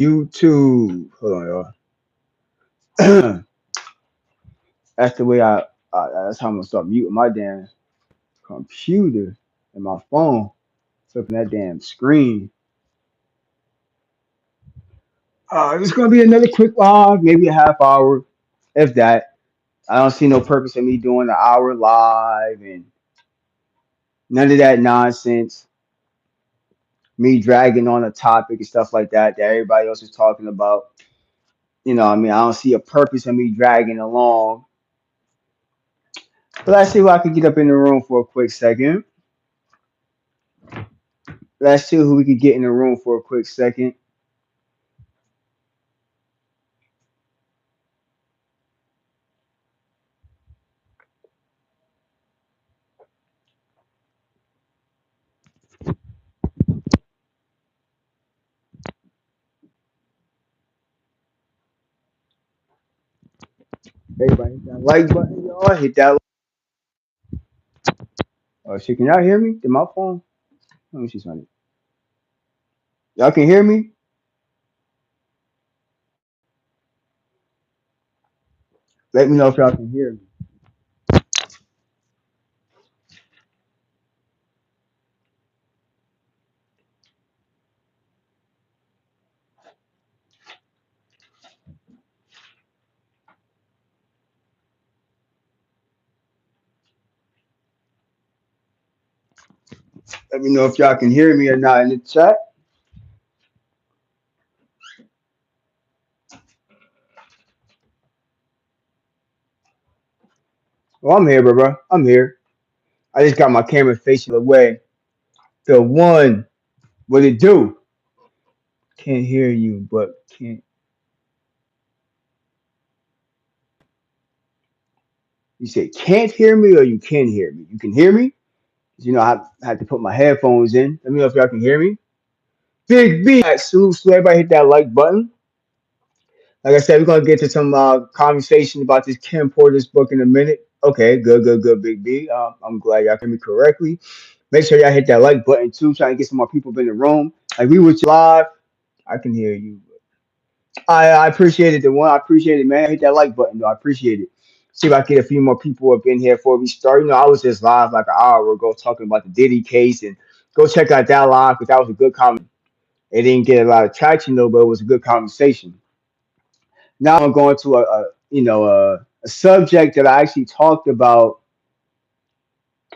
YouTube. Hold on, y'all. That's the way that's how I'm gonna start muting my damn computer and my phone. Flipping that damn screen. It's gonna be another quick live, maybe a half hour, if that. I don't see no purpose in me doing an hour live and none of that nonsense. Me dragging on a topic and stuff like that everybody else is talking about. I mean, I don't see a purpose in me dragging along. But let's see if I can get up in the room for a quick second. Let's see who we could get in the room for a quick second. Everybody hit that like button, y'all. Hit that. Oh shit, can y'all hear me? Did my phone? Let me see something. Y'all can hear me? Let me know if y'all can hear me. Let me know if y'all can hear me or not in the chat. Well, I'm here, bro. I'm here. I just got my camera facing away. The one, what it do? Can't hear you, but can't. You say can't hear me or you can hear me? You can hear me? I had to put my headphones in. Let me know if y'all can hear me. Big B. All right, so everybody hit that like button. Like I said, we're gonna get to some conversation about this Kim Porter's book in a minute. Okay, good, good, good, Big B. I'm glad y'all hear me correctly. Make sure y'all hit that like button too, trying to get some more people in the room. Like we were live, I can hear you. I appreciate it. The one I appreciate it, man. Hit that like button though. I appreciate it. See if I can get a few more people up in here before we start. I was just live like an hour ago talking about the Diddy case, and go check out that live because that was a good comment. It didn't get a lot of traction though, but it was a good conversation. Now I'm going to a subject that I actually talked about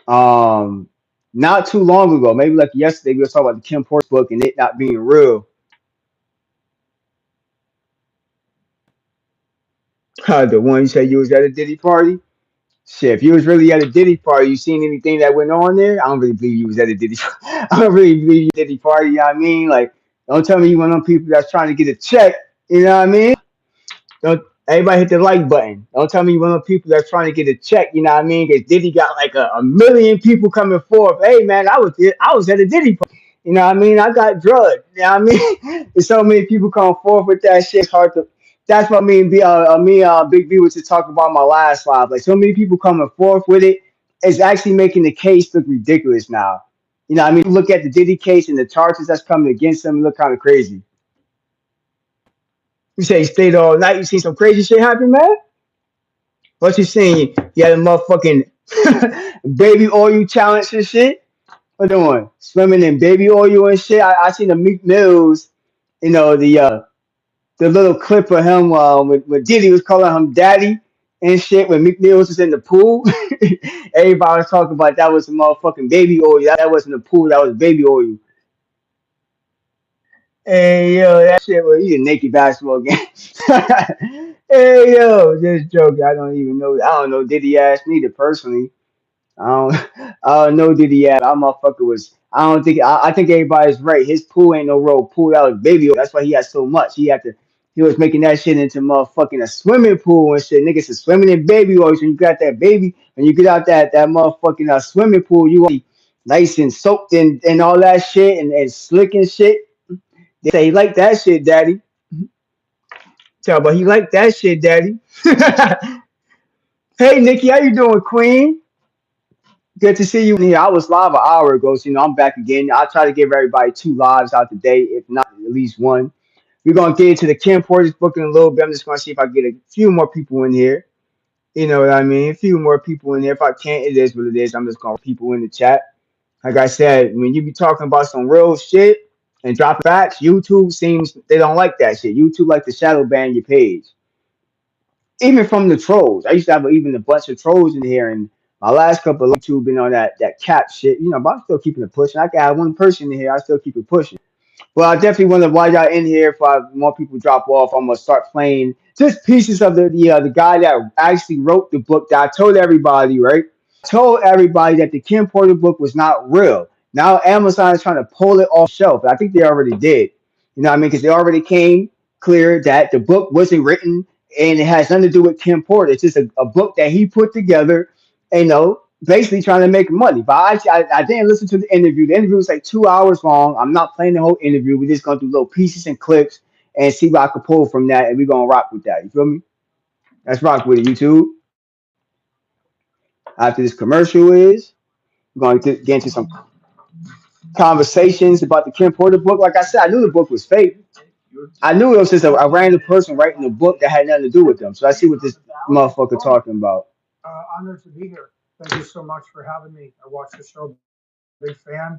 um not too long ago, maybe like yesterday. We were talking about the Kim Porter book and it not being real. The one you said you was at a Diddy party. Shit, if you was really at a Diddy party, you seen anything that went on there? I don't really believe you was at a Diddy. I don't really believe you Diddy party. You know what I mean? Like, don't tell me you one of them people that's trying to get a check. You know what I mean? Don't everybody hit the like button. Don't tell me you one of the people that's trying to get a check. You know what I mean? Because Diddy got like a million people coming forth. Hey man, I was at a Diddy party. You know what I mean? I got drugged. You know what I mean? There's so many people come forth with that shit. It's hard to. That's what Big B was just talking about my last live. Like so many people coming forth with it, it's actually making the case look ridiculous now. You know what I mean? Look at the Diddy case and the charges that's coming against him. Look kind of crazy. You say he stayed all night. You seen some crazy shit happen, man? What you seen? You had a motherfucking baby oil challenge and shit. What doing? Swimming in baby oil and shit. I seen the Meek Mills, the little clip of him when Diddy was calling him daddy and shit when Meek Mills was in the pool. Everybody was talking about that was some motherfucking baby oil. That wasn't the pool, that was baby oil. Hey yo, that shit was he's a naked basketball game. Hey yo, just joking. I don't even know. I don't know. Did he ask me to personally? I don't. I don't know. Did he ask? Our motherfucker was. I don't think. I think everybody's right. His pool ain't no real pool. That was baby. That's why he had so much. He had to. He was making that shit into motherfucking a swimming pool and shit. Niggas is swimming in baby oil. When you got that baby, when you get out that motherfucking swimming pool, you want to be nice and soaked and all that shit and slick and shit. They say he like that shit, daddy. Tell but he like that shit, daddy. Hey Nikki, how you doing, Queen? Good to see you here. I was live an hour ago, so I'm back again. I'll try to give everybody two lives out today, if not at least one. We're gonna get into the Kim Porter's book in a little bit. I'm just gonna see if I get a few more people in here. You know what I mean? A few more people in there. If I can't, it is what it is. I'm just gonna people in the chat. Like I said, when you be talking about some real shit and dropping facts, YouTube seems they don't like that shit. YouTube like to shadow ban your page, even from the trolls. I used to have even a bunch of trolls in here, and my last couple of YouTube been on that cap shit. You know, but I'm still keeping it pushing. I can have one person in here. I still keep it pushing. Well, I definitely want to while y'all in here. If more people drop off, I'm gonna start playing just pieces of the guy that actually wrote the book that I told everybody, right? Told everybody that the Kim Porter book was not real. Now Amazon is trying to pull it off the shelf. I think they already did. You know what I mean? Because they already came clear that the book wasn't written and it has nothing to do with Kim Porter. It's just a book that he put together, you know, basically trying to make money. But I didn't listen to the interview. The interview was like 2 hours long. I'm not playing the whole interview. We're just going to do little pieces and clips and see what I can pull from that. And we're going to rock with that. You feel me? Let's rock with it, YouTube. After this commercial we're going to get into some conversations about the Kim Porter book. Like I said, I knew the book was fake. I knew it was just a random person writing a book that had nothing to do with them. So I see what this motherfucker talking about. Honored to be here. Thank you so much for having me. I watched the show, big fan,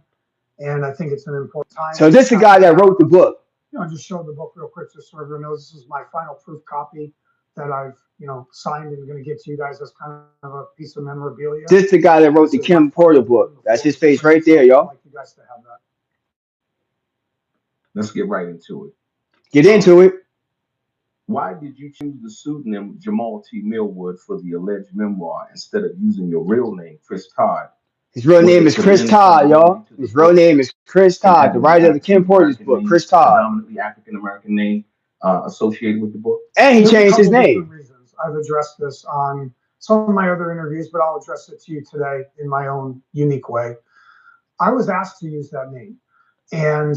and I think it's an important time. So this is the guy that wrote the book. You know, just show the book real quick just so everyone knows this is my final proof copy that I've, you know, signed and going to get to you guys as kind of a piece of memorabilia. This is the guy that wrote the Kim Porter book. That's his face right there, y'all. I'd like you guys to have that. Let's get right into it. Get into it. Why did you choose the pseudonym Jamal T. Millwood for the alleged memoir instead of using your real name, Chris Todd? His real name is Chris Todd, y'all. His real name is Chris Todd, the writer of the Kim Porter's book, Chris Todd. Predominantly African American name associated with the book. And he changed his name. Reasons. I've addressed this on some of my other interviews, but I'll address it to you today in my own unique way. I was asked to use that name, and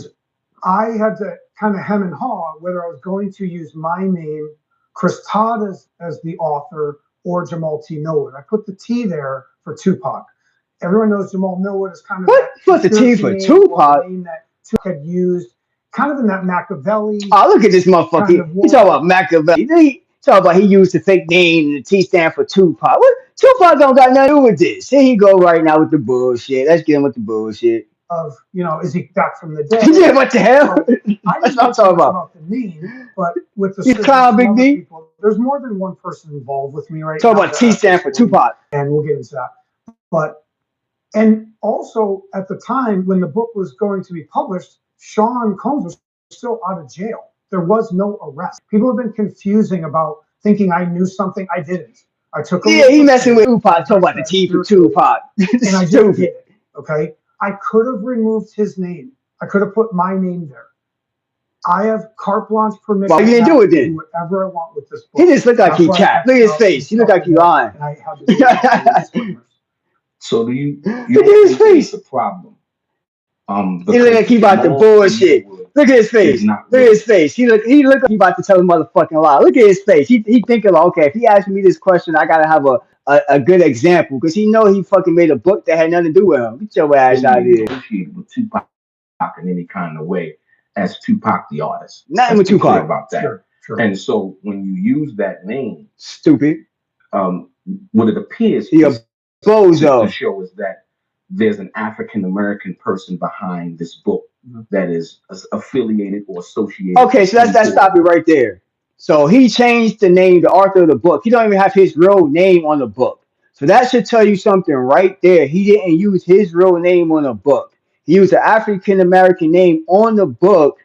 I had to kind of hem and haw whether I was going to use my name, Chris Todd, as the author, or Jamal T. Millwood. I put the T there for Tupac. Everyone knows Jamal Millwood is kind of what? Put the T for Tupac? Name that Tupac had used, kind of in that Machiavelli. Oh, look at this motherfucker. He talking about Machiavelli. He talking about he used the fake name and the T stand for Tupac. What? Tupac don't got nothing to do with this. Here he go right now with the bullshit. Let's get him with the bullshit. Of, you know, is he back from the dead? Yeah, what the hell? So That's what I'm talking about. The name, but with the Big D. People, there's more than one person involved with me right now. Talk about T stand for Tupac. And we'll get into that. But, and also at the time when the book was going to be published, Sean Combs was still out of jail. There was no arrest. People have been confusing about thinking I knew something I didn't. I took a he messing with Tupac, talking about the T for Tupac. And I did it, okay? I could have removed his name. I could have put my name there. I have carte blanche permission. Why you didn't do it then? Do whatever I want with this book. He just looked like he capped. Look at his face. He looked like he lying. And I had to So do you look at his face. The problem. He look like he about to bullshit. Look at his face. Look at his face. He look like he about to tell a motherfucking lie. Look at his face. He thinking like, okay, if he asks me this question, I gotta have a good example because he know he fucking made a book that had nothing to do with him. Get your ass out of here. Associated with Tupac in any kind of way as Tupac the artist. Nothing with Tupac about that. Sure. And so when you use that name, stupid. What it appears he a bozo to show is that there's an African American person behind this book that is affiliated or associated. Okay, so that's stop it right there. So he changed the name, the author of the book. He don't even have his real name on the book. So that should tell you something right there. He didn't use his real name on the book. He used an African American name on the book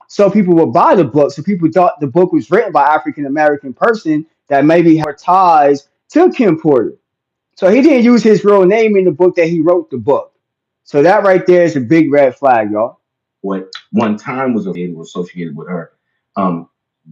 so people would buy the book. So people thought the book was written by African American person that maybe had ties to Kim Porter. So he didn't use his real name in the book that he wrote the book. So that right there is a big red flag, y'all. What one time was associated with her.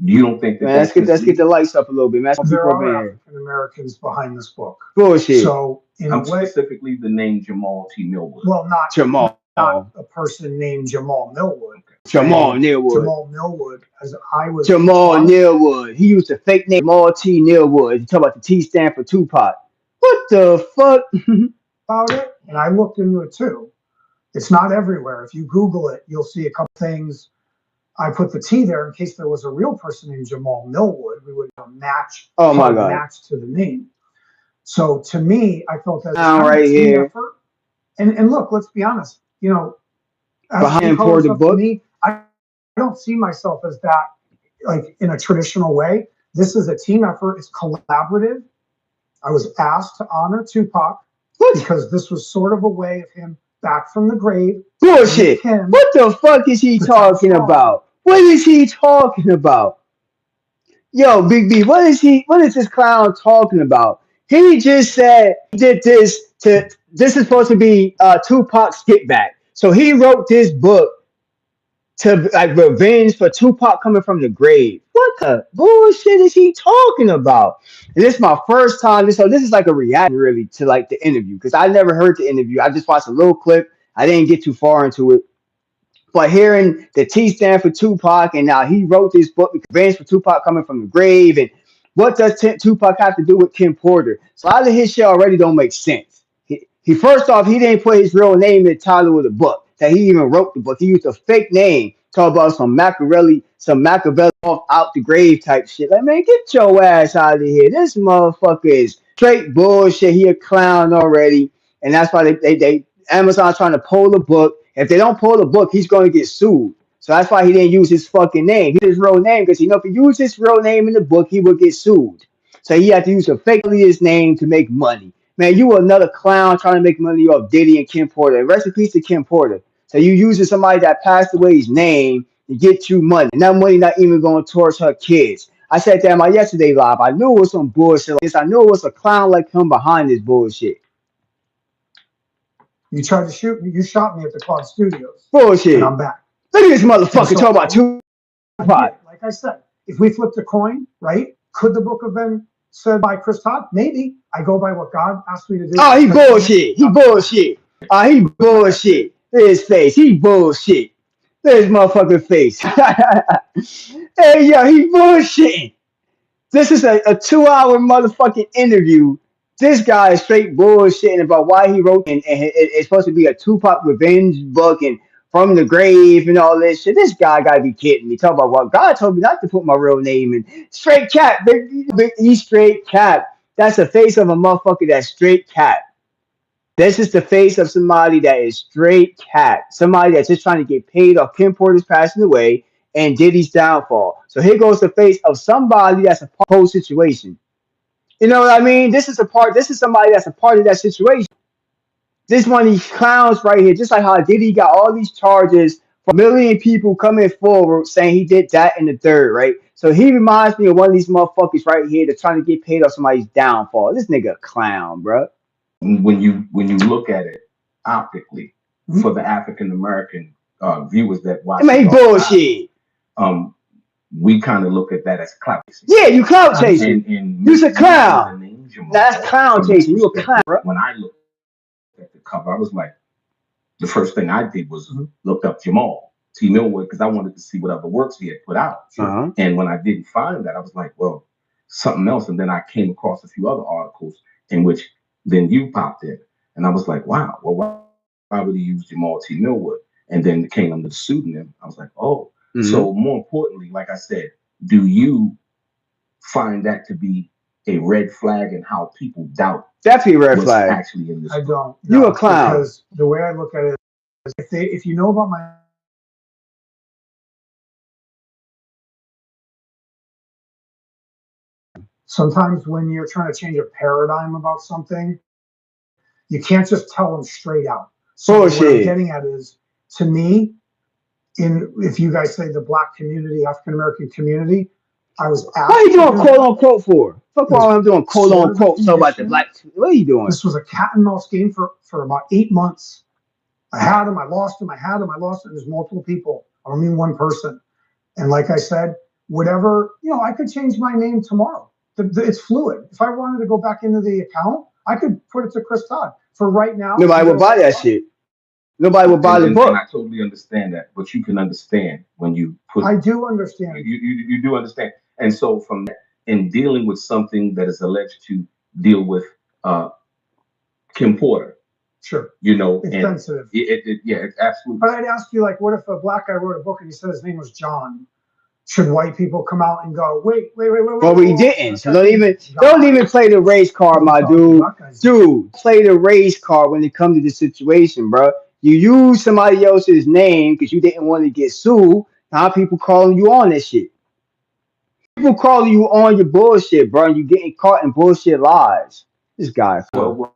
You don't think that? Man, let's get the lights up a little bit, man. There are African Americans behind this book. Bullshit. So in a way, specifically the name Jamal T. Millwood. Well, not Jamal. Not a person named Jamal Millwood. Jamal Millwood. Jamal Millwood, as I was. Jamal Millwood. He used a fake name, Jamal T. Millwood. You talk about the T stand for Tupac. What the fuck? About it, and I looked into it too. It's not everywhere. If you Google it, you'll see a couple things I put the T there in case there was a real person named Jamal Millwood. We would have a match, Oh my hard God. match to the name. So to me, I felt that it was Now kind of right a team here. effort. And look, let's be honest. You know, as Behind Kim Pour calls the up to book. me, I don't see myself as that, like in a traditional way. This is a team effort. It's collaborative. I was asked to honor Tupac What? because this was sort of a way of him back from the grave. Bullshit. Him What the fuck is he to tell talking Sean. about? What is he talking about? Yo, Big B, what is this clown talking about? He just said he did this this is supposed to be Tupac's get back. So he wrote this book to like revenge for Tupac coming from the grave. What the bullshit is he talking about? And this is my first time. So this is like a reaction really to like the interview because I never heard the interview. I just watched a little clip. I didn't get too far into it. But hearing the T stand for Tupac, and now he wrote this book, Revenge for Tupac coming from the grave, and what does Tupac have to do with Kim Porter? So a lot of his shit already don't make sense. He first off, he didn't put his real name in the title of the book. That he even wrote the book. He used a fake name, talk about some Machiavelli off out the grave type shit. Like, man, get your ass out of here. This motherfucker is straight bullshit. He a clown already, and that's why they Amazon trying to pull the book. If they don't pull the book, he's going to get sued. So that's why he didn't use his fucking name. He used his real name because if he used his real name in the book, he would get sued. So he had to use a fake his name to make money. Man, you another clown trying to make money off Diddy and Kim Porter. Rest in peace to Kim Porter. So you using somebody that passed away's name to get you money. And that money not even going towards her kids. I said that in my yesterday live. I knew it was some bullshit like this. I knew it was a clown like him behind this bullshit. You tried to shoot me. You shot me at the Quad Studios. Bullshit. And I'm back. Look at this motherfucker talking about Tupac. Like I said, if we flipped a coin, right? Could the book have been said by Chris Todd? Maybe. I go by what God asked me to do. Oh, he bullshit. He bullshit. Oh, he bullshit. Look at his face. He bullshit. Look at his motherfucking face. Hey, yo, he bullshitting. This is a 2-hour motherfucking interview. This guy is straight bullshitting about why he wrote and it's supposed to be a Tupac revenge book and from the grave and all this shit. This guy gotta be kidding me. Talk about what God told me not to put my real name in. Straight cap, he's straight cap. That's the face of a motherfucker that's straight cap. This is the face of somebody that is straight cap. Somebody that's just trying to get paid off Kim Porter's passing away and Diddy's downfall. So here goes the face of somebody that's a whole situation. You know what I mean? This is somebody that's a part of that situation. This one of these clowns right here, just like how Diddy got all these charges from a million people coming forward saying he did that in the third, right? So he reminds me of one of these motherfuckers right here that's trying to get paid off somebody's downfall. This nigga a clown, bro. When you look at it optically, for the African American viewers that watch, I mean, bullshit. We kind of look at that as clout chasing. Yeah, you clout chasing. You's a clown. That's clown chasing. You a clown, bro. When I looked at the cover, I was like, the first thing I did was look up Jamal T. Millwood because I wanted to see what other works he had put out. And when I didn't find that, I was like, well, something else. And then I came across a few other articles in which then you popped in. And I was like, wow, well, why would he use Jamal T. Millwood? And then it came under the pseudonym. I was like, oh. So more importantly, like I said, do you find that to be a red flag in how people doubt? Definitely a red flag. Actually, in this, I don't. You a clown. Because the way I look at it is, if you know about my sometimes when you're trying to change a paradigm about something, you can't just tell them straight out. So what I'm getting at is, to me, if you guys say the Black community, African American community, I was asked. What are you doing quote unquote for? Fuck all I'm doing quote unquote. So about the black. What are you doing? This was a cat and mouse game for about 8 months. I had him, I lost him, I had him, I lost him. There's multiple people. I don't mean one person. And like I said, whatever, I could change my name tomorrow. It's fluid. If I wanted to go back into the account, I could put it to Chris Todd. For right now, nobody will buy that shit. Nobody will buy the book. And I totally understand that, but you can understand when you put. I do understand. You do understand, and so from that, in dealing with something that is alleged to deal with Kim Porter, Sure. You know, it's and sensitive. Yeah, it's absolutely. But I'd ask you, like, what if a black guy wrote a book and he said his name was John? Should white people come out and go, wait? Well, we didn't. So don't even play the race card, my dude. Dude, play the race card when it comes to this situation, bro. You use somebody else's name because you didn't want to get sued. Now people calling you on that shit. People calling you on your bullshit, bro. And you getting caught in bullshit lies. This guy. Well,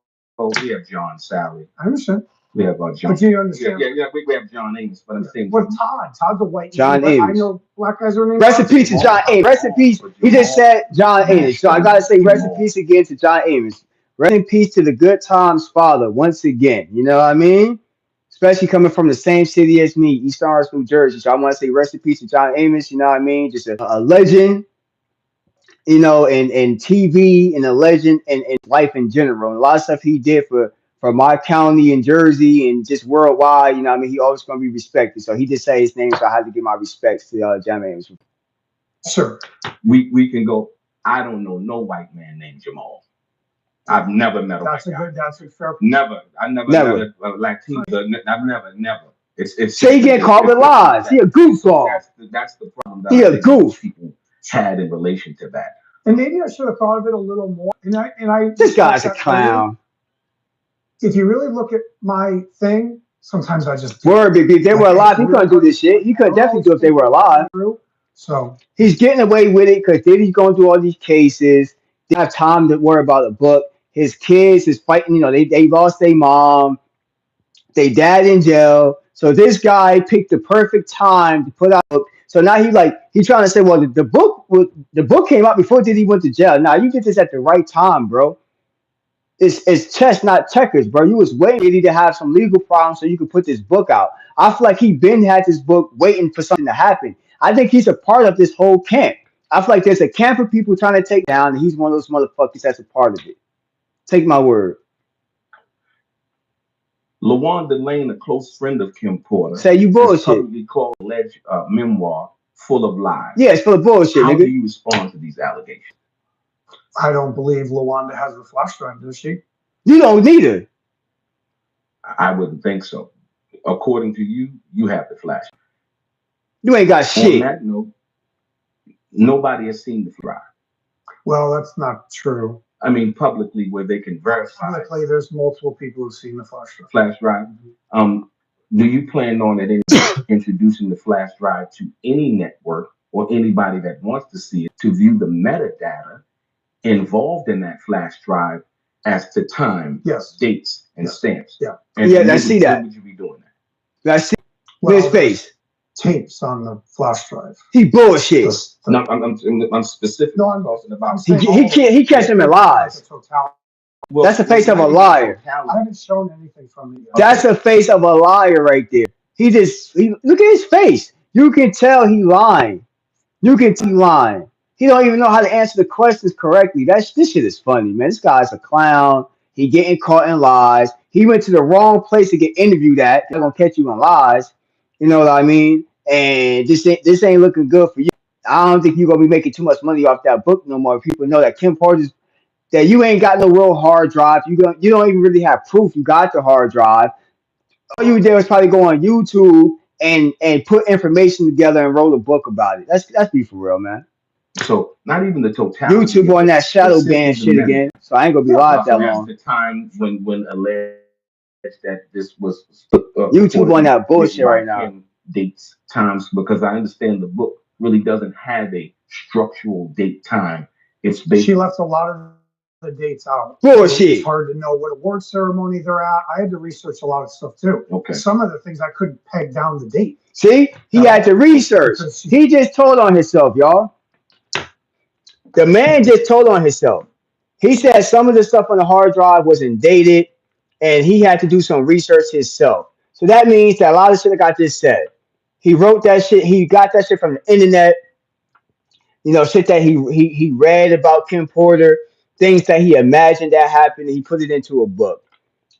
we have John Sally. I understand. We have John. But you understand? Yeah. We have John Amos, but I'm saying. With Todd. Todd's a white John name. Amos. I know black guys are named. Rest in peace to John Amos. Rest in peace. He just said John Amos. So I gotta say rest in peace again to John Amos. Rest in peace to the Good Times father once again. You know what I mean? Especially coming from the same city as me, East Orange, New Jersey. So I want to say rest in peace to John Amos. You know what I mean? Just a legend. You know, and TV and a legend and life in general. And a lot of stuff he did for my county in Jersey and just worldwide. You know what I mean? He always going to be respected. So he just said his name, so I had to give my respects to John Amos. Sure. We can go. I don't know no white man named Jamal. I've never met a white guy. That's a fair. Never. I never met a Latino. I've never. It's so he get caught with lies. He a goofball. That's the problem. He a goof. People had in relation to that. And maybe I should have thought of it a little more. And I this guy's a clown. If you really look at my thing, sometimes I just word, big. If they were alive, he couldn't do this shit. He could definitely do it if they were alive. So he's getting away with it because Diddy's going through all these cases. They don't have time to worry about a book. His kids is fighting. You know, they lost their mom. They dad in jail. So this guy picked the perfect time to put out a book. So now he's trying to say, well, the book came out before Diddy went to jail. Now you did this at the right time, bro. It's chess, not checkers, bro. You was waiting Diddy to have some legal problems so you could put this book out. I feel like he been had this book waiting for something to happen. I think he's a part of this whole camp. I feel like there's a camp of people trying to take down, and he's one of those motherfuckers that's a part of it. Take my word. LaWanda Lane, a close friend of Kim Porter, say you bullshit. Publicly called alleged memoir full of lies. Yeah, it's full of bullshit. How nigga. do you respond to these allegations? I don't believe LaWanda has the flash drive, does she? You don't neither. I wouldn't think so. According to you, you have the flash. You ain't got shit. On that note, nobody has seen the drive. Well, that's not true. I mean, publicly, where they can verify. Publicly, there's multiple people who've seen the flash drive. Flash drive. Do you plan on introducing the flash drive to any network or anybody that wants to see it to view the metadata involved in that flash drive as to time, dates, and stamps? Yeah. And I see that. When would you be doing that? I see his face. Tapes on the flash drive. He bullshit. No, I'm specific. No, I'm talking about. He catch him in lies. Well, that's the face of a liar. I haven't shown anything from it yet. That's the face of a liar right there. He look at his face. You can tell he lying. You can tell he lying. He don't even know how to answer the questions correctly. This shit is funny, man. This guy's a clown. He getting caught in lies. He went to the wrong place to get interviewed at. They're gonna catch you in lies. You know what I mean? And this ain't looking good for you. I don't think you're gonna be making too much money off that book no more. People know that Kim Porter's that you ain't got no real hard drive. You don't even really have proof you got the hard drive. All you did was probably go on YouTube and put information together and wrote a book about it. Let's be for real, man. So not even the totality. YouTube on that shadow ban shit again. So I ain't gonna be live that long. The time when alleged that this was YouTube on that bullshit right now. Dates, times, because I understand the book really doesn't have a structural date time. It's based. She left a lot of the dates out. Bullshit. It's hard to know what award ceremony they're at. I had to research a lot of stuff too. Okay. Some of the things I couldn't peg down the date. See, he had to research. He just told on himself, y'all. The man just told on himself. He said some of the stuff on the hard drive wasn't dated, and he had to do some research himself. So that means that a lot of shit like I just said, he wrote that shit. He got that shit from the internet. You know, shit that he read about Kim Porter, things that he imagined that happened, and he put it into a book.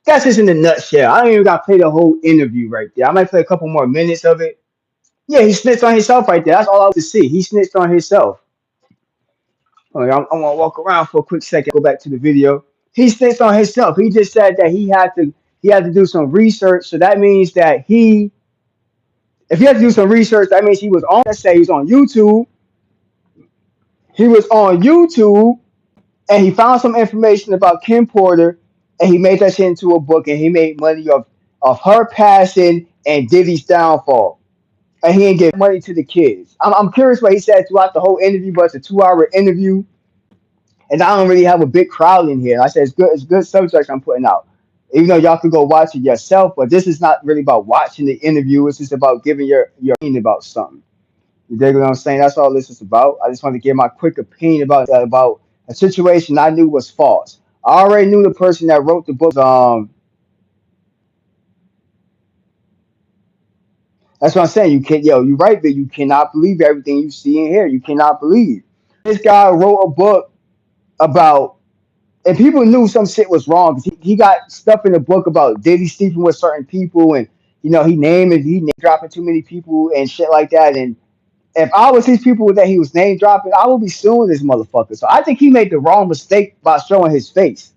That's just in a nutshell. I don't even got to play the whole interview right there. I might play a couple more minutes of it. Yeah, he snitched on himself right there. That's all I want to see. He snitched on himself. Okay, I want to walk around for a quick second. Go back to the video. He snitched on himself. He just said that he had to he had to do some research. So that means that if he had to do some research, that means he was on. Let's say he was on YouTube. He was on YouTube and he found some information about Kim Porter, and he made that shit into a book, and he made money of her passing and Diddy's downfall. And he didn't give money to the kids. I'm curious what he said throughout the whole interview, but it's a 2 hour interview, and I don't really have a big crowd in here. I said it's good subject I'm putting out. Even though y'all could go watch it yourself, but this is not really about watching the interview. It's just about giving your opinion about something. You dig what I'm saying? That's all this is about. I just want to give my quick opinion about a situation I knew was false. I already knew the person that wrote the book. That's what I'm saying. You can't, yo, you're right, but you cannot believe everything you see and hear. You cannot believe. This guy wrote a book about, and people knew some shit was wrong because he got stuff in the book about Diddy sleeping with certain people, and he name dropping too many people and shit like that. And if I was these people that he was name dropping, I would be suing this motherfucker. So I think he made the wrong mistake by showing his face.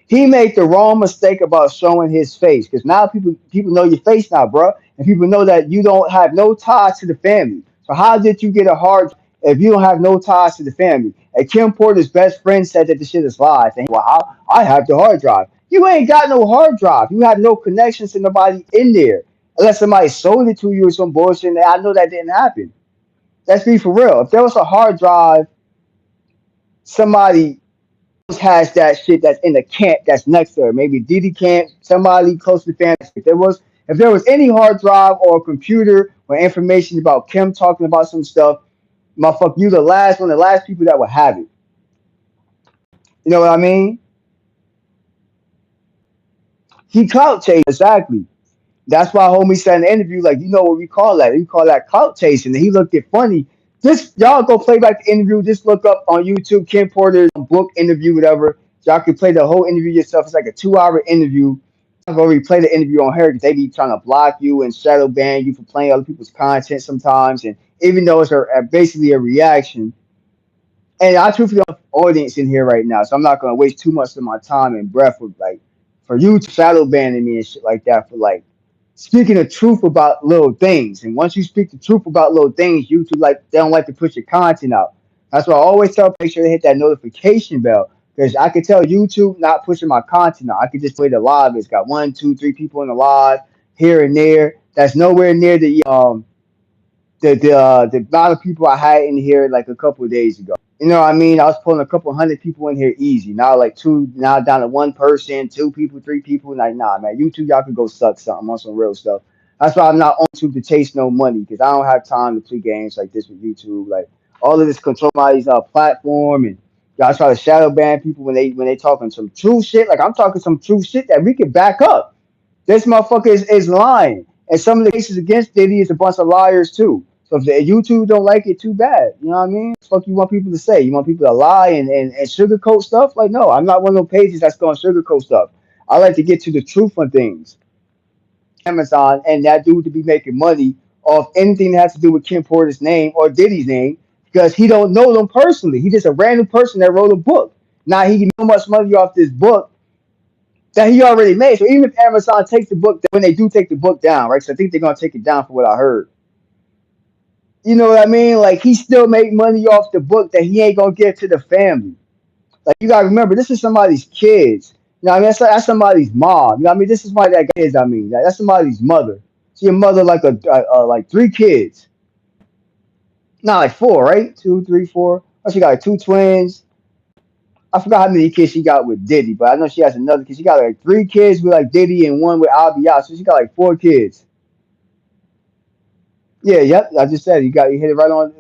He made the wrong mistake about showing his face because now people know your face now, bro, and people know that you don't have no ties to the family. So how did you get a hard if you don't have no ties to the family? And Kim Porter's best friend said that the shit is lies. And well, I have the hard drive. You ain't got no hard drive. You have no connections to nobody in there unless somebody sold it to you or some bullshit. And I know that didn't happen. Let's be for real. If there was a hard drive, somebody has that shit that's in the camp that's next to her. Maybe Diddy camp, somebody close to the family. If there was any hard drive or computer or information about Kim talking about some stuff, motherfucker, you one of the last people that would have it. You know what I mean? He clout chased exactly. That's why homie said in the interview, like, you know what we call that? We call that clout chasing. And he looked it funny. Just y'all go play back the interview. Just look up on YouTube Kim Porter's book interview, whatever. Y'all can play the whole interview yourself. It's like a 2 hour interview. I'm gonna replay the interview on her because they be trying to block you and shadow ban you for playing other people's content sometimes. And even though it's basically a reaction, and I truthfully have an audience in here right now, so I'm not gonna waste too much of my time and breath with like for you to shadow banning me and shit like that for like speaking the truth about little things. And once you speak the truth about little things, YouTube they don't like to push your content out. That's why I always tell people make sure to hit that notification bell because I can tell YouTube not pushing my content out. I can just play the live. It's got 1, 2, 3 people in the live here and there. That's nowhere near the amount of people I had in here like a couple of days ago. You know what I mean? I was pulling a couple hundred people in here easy. Now like two, now down to one person, 2 people, 3 people. Like nah, man, you two y'all can go suck something on some real stuff. That's why I'm not on YouTube to chase no money because I don't have time to play games like this with YouTube. Like all of this control my platform and y'all try to shadow ban people when they talking some true shit. Like I'm talking some true shit that we can back up. This motherfucker is lying. And some of the cases against Diddy is a bunch of liars too. So if the YouTube don't like it, too bad. You know what I mean? Fuck you want people to say? You want people to lie and sugarcoat stuff? Like, no, I'm not one of those pages that's going to sugarcoat stuff. I like to get to the truth on things. Amazon and that dude to be making money off anything that has to do with Kim Porter's name or Diddy's name because he don't know them personally. He's just a random person that wrote a book. Now he can make so much money off this book that he already made. So even if Amazon takes the book, when they do take the book down, right? So I think they're gonna take it down for what I heard. You know what I mean? Like he still make money off the book that he ain't gonna give to the family. Like you gotta remember, this is somebody's kids. You know what I mean? That's somebody's mom. You know what I mean? This is somebody that kids. I mean, that's somebody's mother. She a mother like like 3 kids. Not like 4, right? 2, 3, 4. Oh, she got like 2 twins. I forgot how many kids she got with Diddy, but I know she has another kid. She got like 3 kids with like Diddy and one with Albion. So she got like 4 kids. Yeah, yep. I just said you hit it right on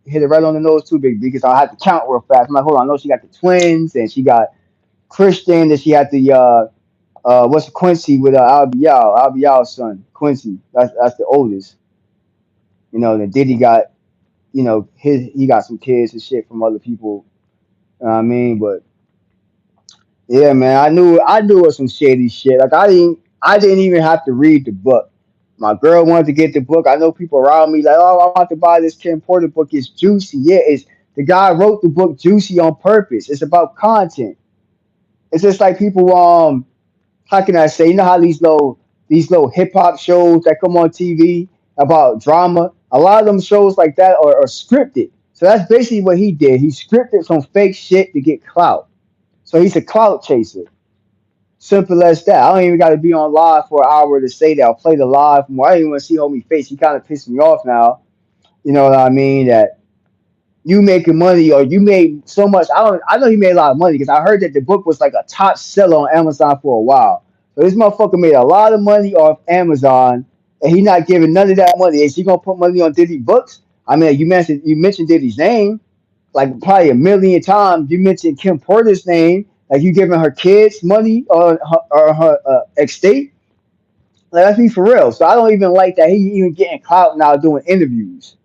hit it right on the nose too, big because I had to count real fast. I'm like, hold on, I know she got the twins and she got Christian and she had the what's the Quincy with Albial's son, Quincy. That's the oldest. You know, then Diddy got, he got some kids and shit from other people. You know what I mean? But yeah, man, I knew it was some shady shit. Like I didn't even have to read the book. My girl wanted to get the book. I know people around me like, oh, I want to buy this Kim Porter book. It's juicy. Yeah, it's the guy wrote the book juicy on purpose. It's about content. It's just like people how can I say? You know how these little hip hop shows that come on TV about drama. A lot of them shows like that are scripted. So that's basically what he did. He scripted some fake shit to get clout. So he's a clout chaser. Simple as that. I don't even got to be on live for an hour to say that. I'll play the live more. I don't even want to see homie face. He kind of pissed me off now. You know what I mean? That you making money or you made so much. I know he made a lot of money because I heard that the book was like a top seller on Amazon for a while. So this motherfucker made a lot of money off Amazon and he not giving none of that money. Is he gonna put money on Diddy books? I mean, you mentioned Diddy's name like probably a million times. You mentioned Kim Porter's name, like you giving her kids money or her estate. Like let's be for real. So I don't even like that he even getting clout now doing interviews.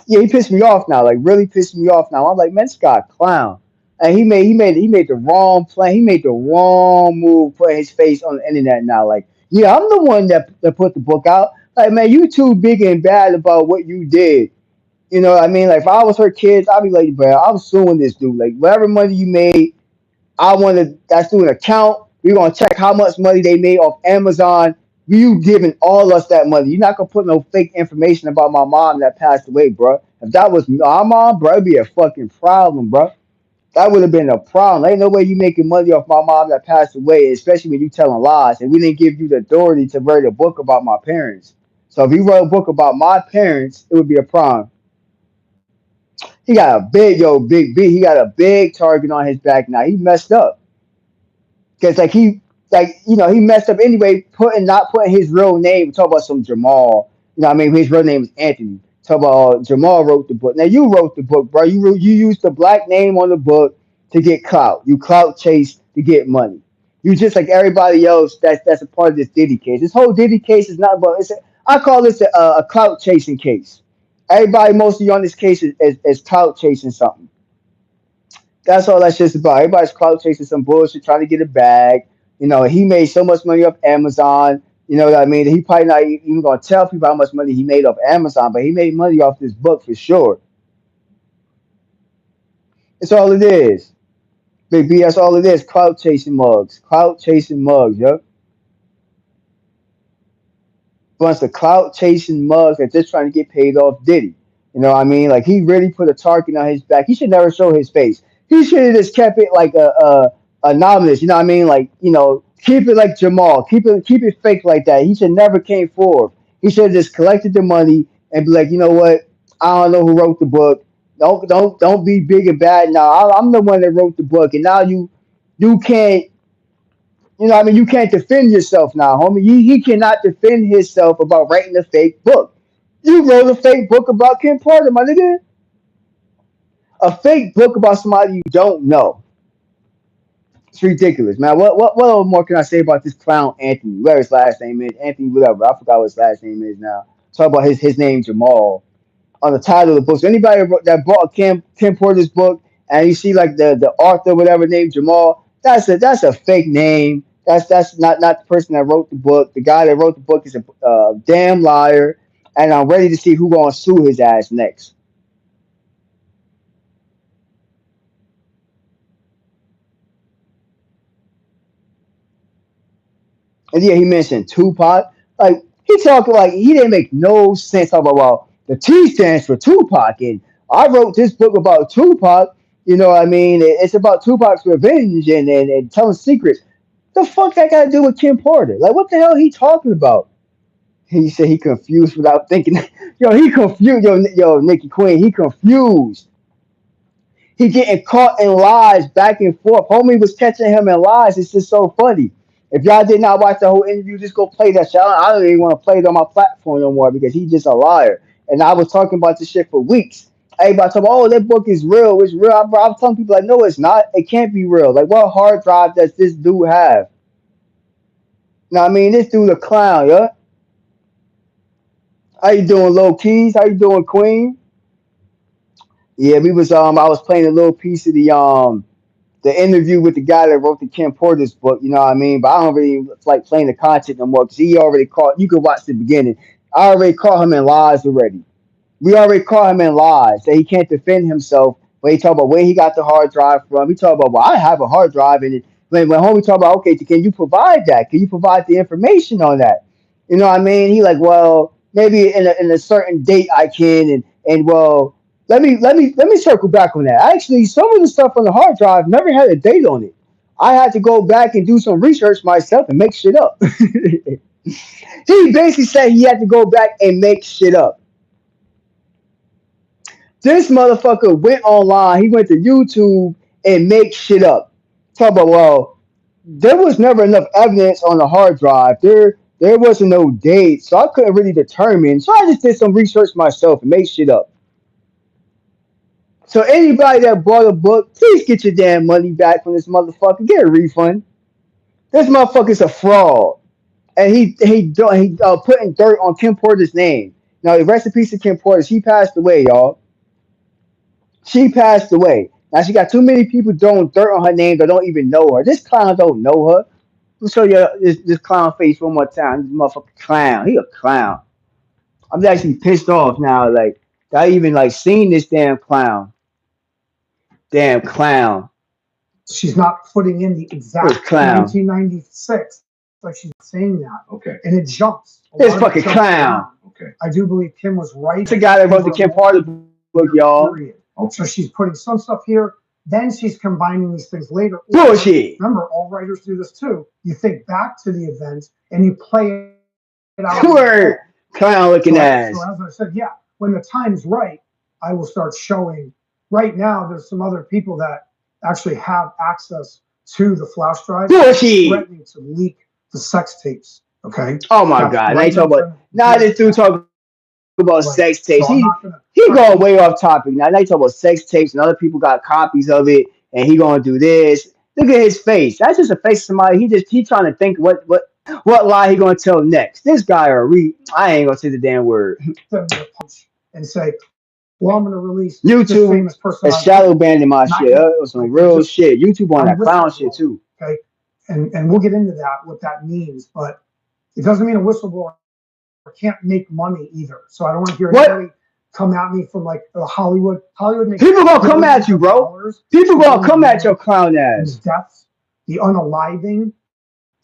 Yeah, he pissed me off now. Like really pissed me off now. I'm like, man, this guy a clown. And he made the wrong play. He made the wrong move, putting his face on the internet now. Like, yeah, I'm the one that put the book out. Like, man, you too big and bad about what you did. You know what I mean? Like, if I was her kids, I'd be like, bro, I'm suing this dude. Like, whatever money you made, I want to. That's through an account. We're gonna check how much money they made off Amazon. You giving all us that money. You're not gonna put no fake information about my mom that passed away, bro. If that was my mom, bro, it'd be a fucking problem, bro. That would have been a problem. Ain't no way you making money off my mom that passed away, especially when you telling lies. And we didn't give you the authority to write a book about my parents. So if you wrote a book about my parents, it would be a problem. He got a big B. He got a big target on his back now. He messed up. Cause he messed up anyway, not putting his real name. Talk about some Jamal. You know what I mean? His real name is Anthony. Talk about Jamal wrote the book. Now you wrote the book, bro. You used the black name on the book to get clout. You clout chase to get money. You just like everybody else that's a part of this Diddy case. This whole Diddy case is not about I call this a clout chasing case. Everybody mostly on this case is clout chasing something. That's all that shit's about. Everybody's clout chasing some bullshit, trying to get a bag. You know, he made so much money off Amazon. You know what I mean? He probably not even gonna tell people how much money he made off Amazon, but he made money off this book for sure. It's all it is. Big B, that's all it is. Clout chasing mugs. Clout chasing mugs, yo. Bunch of clout chasing mugs that just trying to get paid off Diddy. You know what I mean? Like he really put a target on his back. He should never show his face. He should have just kept it like a anonymous. You know what I mean? Like keep it like Jamal. Keep it fake like that. He should never came forward. He should have just collected the money and be like, you know what? I don't know who wrote the book. Don't be big and bad now. I'm the one that wrote the book, and now you can't. You know, what I mean, you can't defend yourself now, homie. He cannot defend himself about writing a fake book. You wrote a fake book about Kim Porter, my nigga. A fake book about somebody you don't know. It's ridiculous, man. What more can I say about this clown Anthony? Whatever his last name is, Anthony, whatever. I forgot what his last name is now. Talk about his name Jamal on the title of the book. So anybody that bought Kim Porter's book and you see like the author, whatever name Jamal, that's a fake name. That's not the person that wrote the book. The guy that wrote the book is a damn liar, and I'm ready to see who gonna sue his ass next. And yeah, he mentioned Tupac. Like he talking like he didn't make no sense. Talking about well, the T stands for Tupac, and I wrote this book about Tupac. You know what I mean? It's about Tupac's revenge and telling secrets. The fuck that got to do with Kim Porter? Like what the hell he talking about? He said he confused without thinking. Yo, he confused. Yo, Nikki Queen, he confused. He getting caught in lies back and forth. Homie was catching him in lies. It's just so funny. If y'all did not watch the whole interview, just go play that shit. I don't even want to play it on my platform no more because he's just a liar. And I was talking about this shit for weeks. Everybody talking, oh, that book is real. It's real. I'm telling people like, no, it's not. It can't be real. Like, what hard drive does this dude have? Now, I mean, this dude a clown, yeah. How you doing, Low Keys? How you doing, Queen? Yeah, I was playing a little piece of the interview with the guy that wrote the Kim Porter's book, you know what I mean? But I don't really like playing the content no more because he already caught. You can watch the beginning. I already caught him in lies already. We already caught him in lies that he can't defend himself. When he talk about where he got the hard drive from, he talk about well, I have a hard drive and when homie talk about, okay, can you provide that? Can you provide the information on that? You know what I mean? He like, well, maybe in a certain date I can, and well, let me circle back on that. Actually, some of the stuff on the hard drive never had a date on it. I had to go back and do some research myself and make shit up. He basically said he had to go back and make shit up. This motherfucker went online. He went to YouTube and make shit up. Talk about, well, there was never enough evidence on the hard drive. There wasn't no date, so I couldn't really determine. So I just did some research myself and made shit up. So anybody that bought a book, please get your damn money back from this motherfucker. Get a refund. This motherfucker's a fraud, and he putting dirt on Kim Porter's name. Now, rest in peace to Kim Porter. She passed away, y'all. She passed away. Now she got too many people throwing dirt on her name that don't even know her. This clown don't know her. Let me show you this clown face one more time. This motherfucking clown. He a clown. I'm actually pissed off now. Like, I even like seen this damn clown. Damn clown. She's not putting in the exact 1996. Like she's saying that. Okay. And it jumps. This fucking clown. Okay. I do believe Kim was right. It's the guy that wrote the Kim Porter book, y'all. Okay. So she's putting some stuff here, then she's combining these things later. Bullshit. Remember, all writers do this too. You think back to the event and you play it out. Word. Clown looking ass. So as I said, yeah, when the time's right, I will start showing. Right now, there's some other people that actually have access to the flash drive. Bullshit. Threatening to leak the sex tapes. Okay. Oh my God. Now you talk about. Now this dude talking about sex tapes. So he going way off topic. Now you talk about sex tapes and other people got copies of it and he gonna do this. Look at his face. That's just a face of somebody. He trying to think what lie he gonna tell next. This guy I ain't gonna say the damn word. And say, well, I'm gonna release YouTube famous person. shadow banning my shit. That was some real shit. YouTube on that clown shit too. Okay. And we'll get into that, what that means, but it doesn't mean a whistleblower can't make money either. So I don't want to hear anybody come at me from like Hollywood. Hollywood makes people gonna come at you, bro. People gonna come at your clown ass. The deaths, the unaliving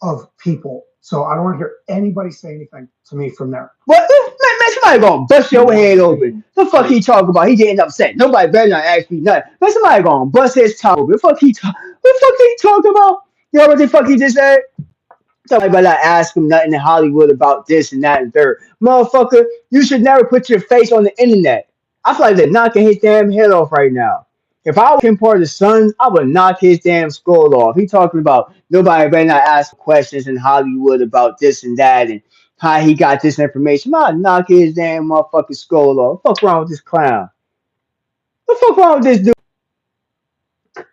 of people. So I don't want to hear anybody say anything to me from there. What? Man, somebody gonna bust your head open. The fuck he talking about? He getting upset. Nobody better not ask me nothing. Man, somebody gonna bust his top open. What the fuck he talking about? You know what the fuck he just said? Somebody better not ask him nothing in Hollywood about this and that and third. Motherfucker, you should never put your face on the internet. I feel like they're knocking his damn head off right now. If I was Kim Porter's son, I would knock his damn skull off. He talking about nobody better not ask questions in Hollywood about this and that and how he got this information. I'd knock his damn motherfucking skull off. What the fuck wrong with this clown? What the fuck wrong with this dude?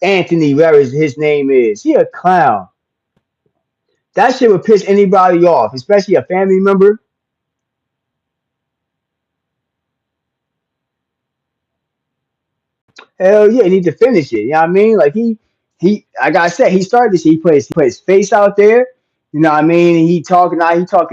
Anthony, whatever his name is. He a clown. That shit would piss anybody off, especially a family member. Hell yeah, he need to finish it. You know what I mean? Like he like I said, he started this. He put his face out there. You know what I mean? He talking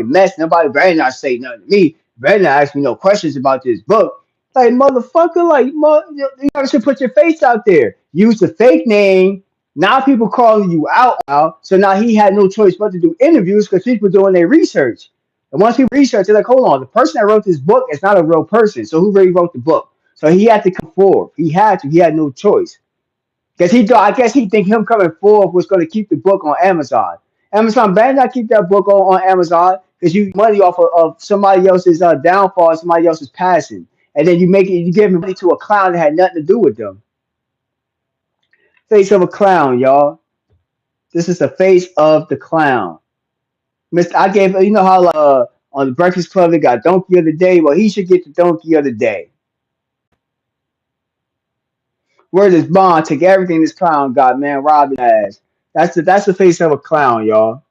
mess. Nobody better not say nothing to me. Better not ask me no questions about this book. Like motherfucker, like you never should put your face out there. Use the fake name. Now people calling you out now. So now he had no choice but to do interviews because people doing their research. And once people research, they're like, hold on, the person that wrote this book is not a real person. So who really wrote the book? So he had to come forward. He had to. He had no choice. Because I guess he think him coming forward was going to keep the book on Amazon. Amazon better not keep that book on Amazon because you money off of somebody else's downfall, somebody else's passing. And then you give money to a clown that had nothing to do with them. Face of a clown, y'all. This is the face of the clown. I gave, you know how on the Breakfast Club they got Donkey of the Day? Well, he should get the Donkey of the Day. Where does Bond take everything this clown got, man? Rob his ass. That's the face of a clown, y'all.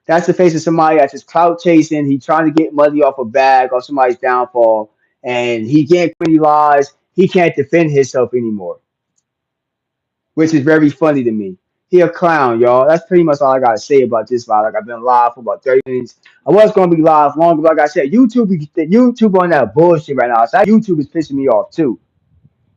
That's the face of somebody that's just clout chasing. He trying to get money off a bag or somebody's downfall, and he can't when he lies. He can't defend himself anymore, which is very funny to me. He a clown, y'all. That's pretty much all I gotta say about this live. Like I've been live for about 30 minutes. I was gonna be live longer, but like I said, YouTube on that bullshit right now. So YouTube is pissing me off too.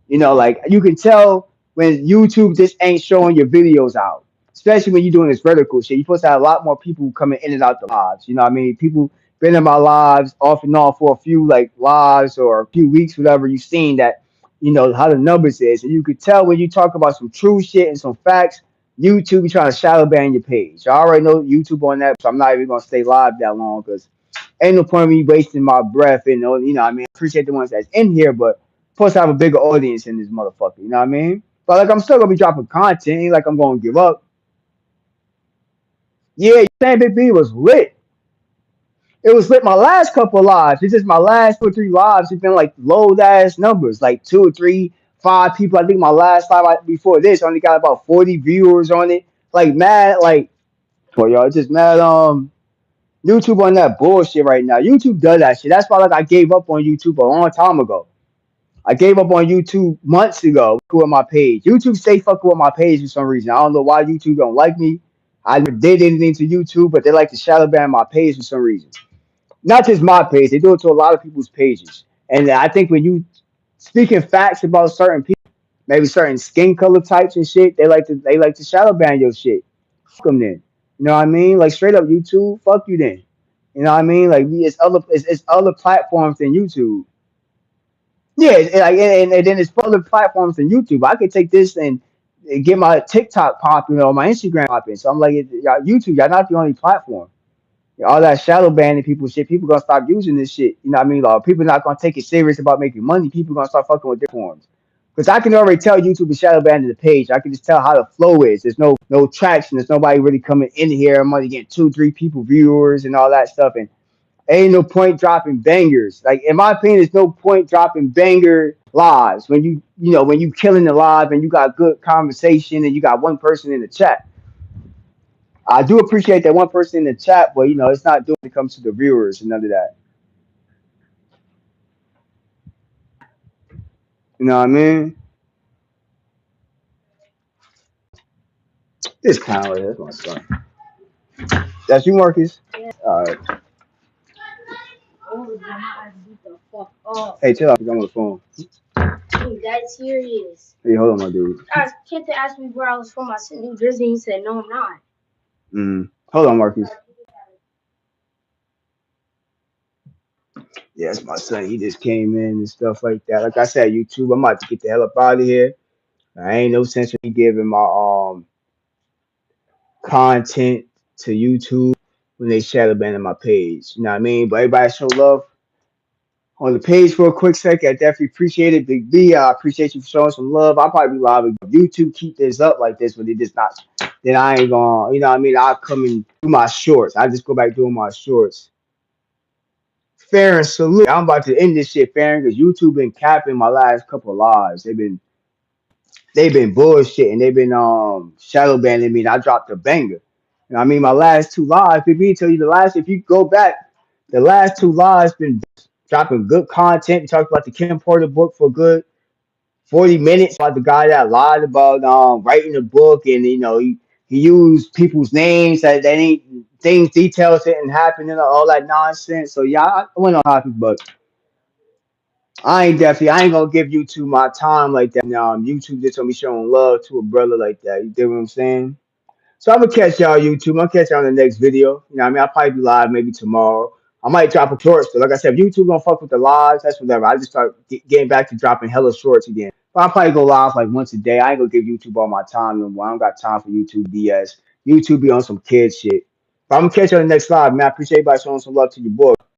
You know, like you can tell when YouTube just ain't showing your videos out. especially when you're doing this vertical shit. You're supposed to have a lot more people coming in and out the lives. You know what I mean? People been in my lives off and on for a few like lives or a few weeks, whatever. You've seen that, you know, how the numbers is. And you could tell when you talk about some true shit and some facts, YouTube be trying to shadow ban your page. I already know YouTube on that, so I'm not even gonna stay live that long because ain't no point in me wasting my breath and you know what I mean. I appreciate the ones that's in here, but supposed to have a bigger audience in this motherfucker, you know what I mean? But like I'm still gonna be dropping content, ain't like I'm gonna give up. Yeah, Sam Big B was lit. It was lit my last couple of lives. It's just my last 2 or 3 lives. It's been like low ass numbers, like 2 or 3, 5 people. I think my last before this only got about 40 viewers on it. Like mad, like for y'all, just mad. YouTube on that bullshit right now. YouTube does that shit. That's why like I gave up on YouTube a long time ago. I gave up on YouTube months ago with my page. YouTube stay fucking with my page for some reason. I don't know why YouTube don't like me. I never did anything to YouTube, but they like to shadow ban my page for some reason. Not just my page, they do it to a lot of people's pages. And I think when you speaking facts about certain people, maybe certain skin color types and shit, they like to shadow ban your shit. Fuck them then. You know what I mean? Like straight up YouTube, fuck you then. You know what I mean? Like it's other platforms than YouTube. Yeah, and then it's other platforms than YouTube. I could take this and get my TikTok popping or my Instagram popping. So I'm like, y'all, YouTube, y'all not the only platform. All that shadow banning people shit, people gonna stop using this shit. You know what I mean? Like, people not gonna take it serious about making money. People gonna start fucking with their forms. Because I can already tell YouTube is shadow banning the page. I can just tell how the flow is. There's no traction. There's nobody really coming in here. I'm only getting 2, 3 people viewers and all that stuff. And ain't no point dropping bangers. Like in my opinion, there's no point dropping banger lives when when you killing the live and you got good conversation and you got one person in the chat. I do appreciate that one person in the chat, but it's not doing when it comes to the viewers and none of that. You know what I mean? This kind of that's my son. That's you, Marcus? Yeah. All right. Hey, chill out. I'm on the phone. Dude, that's serious. Hey, hold on, my dude. Kent asked me where I was from. I said New Jersey. He said, no, I'm not. Hold on, Marcus. Yeah, that's my son. He just came in and stuff like that. Like I said, YouTube, I'm about to get the hell up out of here. I ain't no sense in me giving my content to YouTube when they shadow banning my page. You know what I mean? But everybody show love on the page for a quick second. I definitely appreciate it. Big B, I appreciate you for showing some love. I'll probably be live. If YouTube keep this up like this, but they just not, then I ain't gonna, you know what I mean? I'll come and do my shorts. I just go back doing my shorts. Fair and salute. I'm about to end this shit, Farron, because YouTube been capping my last couple of lives. They've been bullshitting. They've been shadow banning me, and I dropped a banger. And I mean, my last 2 lives, Big B tell you if you go back, the last 2 lives been dropping good content. We talked about the Kim Porter book for good 40 minutes about the guy that lied about writing a book, and he used people's names that ain't things, details didn't happen, and all that nonsense. So yeah, I went on topic, but I ain't gonna give YouTube my time like that. Now YouTube just gonna be showing love to a brother like that. You get what I'm saying? So I'm gonna catch y'all YouTube. I'm gonna catch y'all in the next video. You know what I mean? I'll probably be live maybe tomorrow. I might drop a short. So like I said, if YouTube gonna fuck with the lives, that's whatever. I just start getting back to dropping hella shorts again. But I'll probably go live like once a day. I ain't gonna give YouTube all my time no more. I don't got time for YouTube BS. YouTube be on some kid shit. But I'm gonna catch you on the next live, man. I appreciate everybody showing some love to your boy.